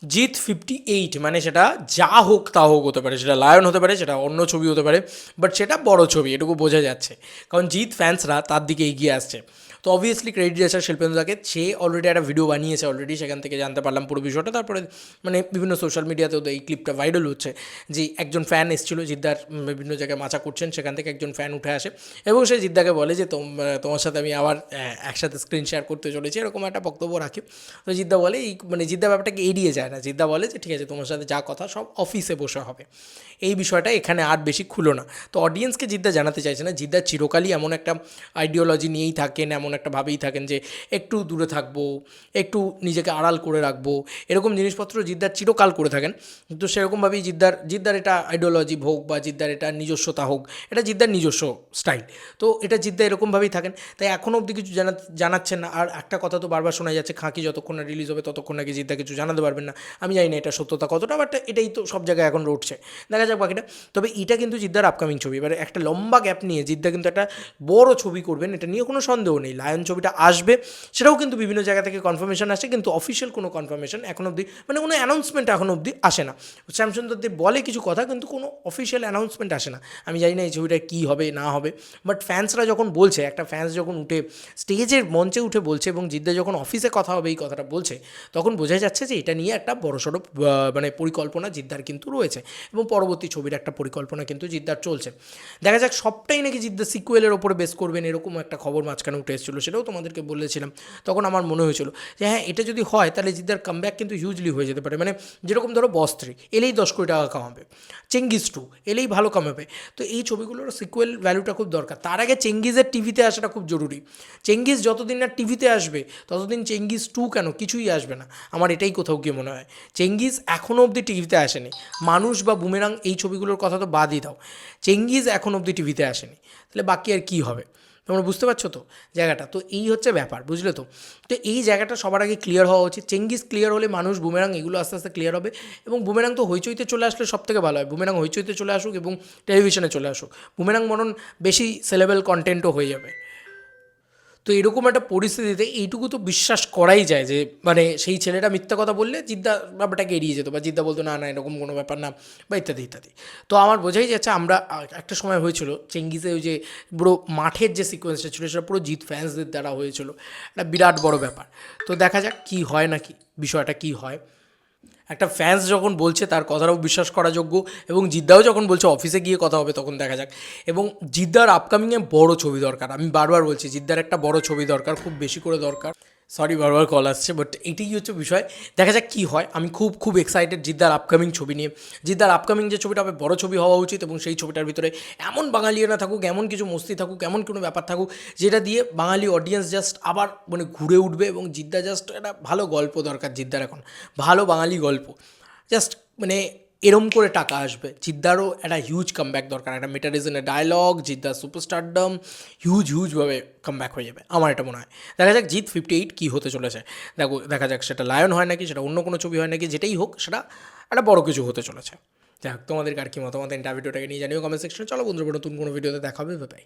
জিত 58 মানে সেটা যা হোক তা হোক হতে পারে, সেটা লায়ন হতে পারে, সেটা অন্য ছবি হতে পারে, বাট সেটা বড় ছবি, এটুকু বোঝা যাচ্ছে। কারণ জিত ফ্যান্সরা তার দিকে এগিয়ে আসছে। তো অবভিয়াসলি ক্রেডিট আছে শিল্পেন্দ্রদাকে, সে অলরেডি একটা ভিডিও বানিয়েছে অলরেডি, সেখান থেকে জানতে পারলাম পুরো বিষয়টা। তারপরে মানে বিভিন্ন সোশ্যাল মিডিয়াতেও এই ক্লিপটা ভাইরাল হচ্ছে যে একজন ফ্যান এসেছিলো জিদ্দার, বিভিন্ন জায়গায় মাচা করছেন, সেখান থেকে একজন ফ্যান উঠে আসে এবং সে জিদ্দাকে বলে যে তোমার সাথে আমি আবার একসাথে স্ক্রিন শেয়ার করতে চলেছি, এরকম একটা বক্তব্য রাখে। তো জিদ্দা বলে এই মানে জিদ্দা ব্যাপারটাকে এড়িয়ে যায় না, জিদ্দা বলে যে ঠিক আছে তোমার সাথে যা কথা সব অফিসে বসে হবে। এই বিষয়টা এখানে আর বেশি খুলো না। তো অডিয়েন্সকে জিদ্দা জানাতে চাইছে না, জিদ্দা চিরকালই এমন একটা আইডিওলজি নিয়েই থাকেন, এমন একটা ভাবেই থাকেন যে একটু দূরে থাকবো, একটু নিজেকে আড়াল করে রাখবো, এরকম জিনিসপত্র জিদ্দার চিরকাল করে থাকেন। কিন্তু সেরকমভাবেই জিদ্দার এটা আইডিওলজি হোক বা জিদ্দার এটা নিজস্বতা হোক, এটা জিদ্দার নিজস্ব স্টাইল। তো এটা জিদ্দা এরকমভাবেই থাকেন, তাই এখনও অবধি কিছু জানাচ্ছেন না। আর একটা কথা তো বারবার শোনা যাচ্ছে, খাঁকি যতক্ষণ না রিলিজ হবে ততক্ষণ নাকি জিদ্দা কিছু জানাতে পারবেন না। আমি জানি না এটা সত্যতা কতটা, বাট এটাই তো সব জায়গায় এখন রটছে, দেখা যাক বাকিটা। তবে এটা কিন্তু জিদ্দার আপকামিং ছবি, এবারে একটা লম্বা গ্যাপ নিয়ে জিদ্দা কিন্তু একটা বড় ছবি করবেন, এটা নিয়ে কোনো সন্দেহ নেই। লায়ন ছবিটা আসবে, সেটাও কিন্তু বিভিন্ন জায়গা থেকে কনফার্মেশন আসে, কিন্তু অফিসিয়াল কোনো কনফার্মেশন এখন অবধি মানে কোনো অ্যানাউন্সমেন্ট এখন অবধি আসে না। শ্যামসুন্দর বলে কিছু কথা, কিন্তু কোনো অফিসিয়াল অ্যানাউন্সমেন্ট আসে না। আমি জানি না এই ছবিটা কী হবে না হবে, বাট ফ্যান্সরা যখন বলছে, একটা ফ্যান্স যখন উঠে স্টেজের মঞ্চে উঠে বলছে এবং জিদ্দা যখন অফিসে কথা হবে এই কথাটা বলছে, তখন বোঝা যাচ্ছে যে এটা নিয়ে একটা বড়সড় মানে পরিকল্পনা জিদ্দার কিন্তু রয়েছে এবং পরবর্তী ছবির একটা পরিকল্পনা কিন্তু জিদ্দার চলছে। দেখা যাক, সবটাই নাকি জিদ্দা সিকুয়েলের ওপরে বেস করবেন, এরকম একটা খবর মাঝখানে উঠে এসেছিলো, সেটাও তোমাদেরকে বলেছিলাম। তখন আমার মনে হয়েছিল যে হ্যাঁ, এটা যদি হয় তাহলে জিদ্দার কামব্যাক কিন্তু হিউজলি হয়ে যেতে পারে। মানে যেরকম ধরো বস 3 এলেই 10 কোটি টাকা কামাবে, চেঙ্গিজ 2 এলেই ভালো কামাবে। তো এই ছবিগুলোর সিকুয়েল ভ্যালুটা খুব দরকার। তার আগে চেঙ্গিজের টিভিতে আসাটা খুব জরুরি। চেঙ্গিজ যতদিন না টিভিতে আসবে ততদিন চেঙ্গিজ 2 কেন কিছুই আসবে না, আমার এটাই কোথাও গিয়ে মনে হয়। চেঙ্গিজ এখনও অবধি টিভিতে আসেনি। মানুষ বা বুমেরাং এই ছবিগুলোর কথা তো বাদই দাও, চেঙ্গিজ এখন অবধি টিভিতে আসেনি, তাহলে বাকি আর কী হবে? তোমরা বুঝতে পারছো তো জায়গাটা? তো এই হচ্ছে ব্যাপার, বুঝলে তো? তো এই জায়গাটা সবার আগে ক্লিয়ার হওয়া উচিত। চেঙ্গিজ ক্লিয়ার হলে মানুষ, বুমেরাং, এগুলো আস্তে আস্তে ক্লিয়ার হবে। এবং বুমেরাং তো হইচইতে চলে আসলে সব থেকে ভালো হয়। বুমেরাং হইচইতে চলে আসুক এবং টেলিভিশনে চলে আসুক, বুমেরাং মনন বেশি সেলেবেল কন্টেন্টও হয়ে যাবে। তো এরকম একটা পরিস্থিতিতে এইটুকু তো বিশ্বাস করাই যায় যে মানে সেই ছেলেটা মিথ্যা কথা বললে জিদ্দা ব্যাপারটাকে এড়িয়ে যেত, বা জিদ্দা বলতো না না এরকম কোনো ব্যাপার না, বা ইত্যাদি ইত্যাদি। তো আমার বোঝাই যাচ্ছে, আমরা একটা সময় হয়েছিল চেঙ্গিজে ওই যে পুরো মাঠের যে সিকোয়েন্সটা ছিল সেটা পুরো জিৎ ফ্যান্সদের দ্বারা হয়েছিল, একটা বিরাট বড় ব্যাপার। তো দেখা যাক কী হয়, নাকি বিষয়টা কী হয়। একটা ফ্যান্স যখন বলছে তার কথাটাও বিশ্বাস করা যোগ্য, এবং জিদ্দাও যখন বলছে অফিসে গিয়ে কথা হবে, তখন দেখা যাক। এবং জিদ্দার আপকামিংয়ে বড় ছবি দরকার, আমি বারবার বলছি জিদ্দার একটা বড় ছবি দরকার, খুব বেশি করে দরকার। সরি বারবার কল আসছে, বাট এটাই হচ্ছে বিষয়। দেখা যাক কী হয়। আমি খুব খুব এক্সাইটেড জিদ্দার আপকামিং ছবি নিয়ে। জিদ্দার আপকামিং যে ছবিটা হবে বড় ছবি হওয়া উচিত, এবং সেই ছবিটার ভিতরে এমন বাঙালিয়ানা থাকুক, এমন কিছু মস্তি থাকুক, এমন কোনো ব্যাপার থাকুক যেটা দিয়ে বাঙালি অডিয়েন্স জাস্ট আবার মানে ঘুরে উঠবে, এবং জিদ্দা জাস্ট একটা ভালো গল্প দরকার জিদ্দার এখন, ভালো বাঙালি গল্প। জাস্ট মানে এরম করে টাকা আসবে। জিদ্দারও একটা হিউজ কামব্যাক দরকার, একটা মেটারিজনের ডায়লগ, জিদ্দার সুপারস্টারডম হিউজভাবে কামব্যাক হয়ে যাবে, আমার এটা মনে হয়। দেখা যাক জিৎ 58 কী হতে চলেছে। দেখা যাক সেটা লায়ন হয় নাকি, সেটা অন্য কোনো ছবি হয় নাকি, যেটাই হোক সেটা একটা বড় কিছু হতে চলেছে। যাই হোক, তোমাদের আর কি মতামত ইন্টারভিউটাকে নিয়ে জানিও কমেন্ট সেকশনে। চলো বন্ধুরা, নতুন কোনো ভিডিওতে দেখা হবে, বাই।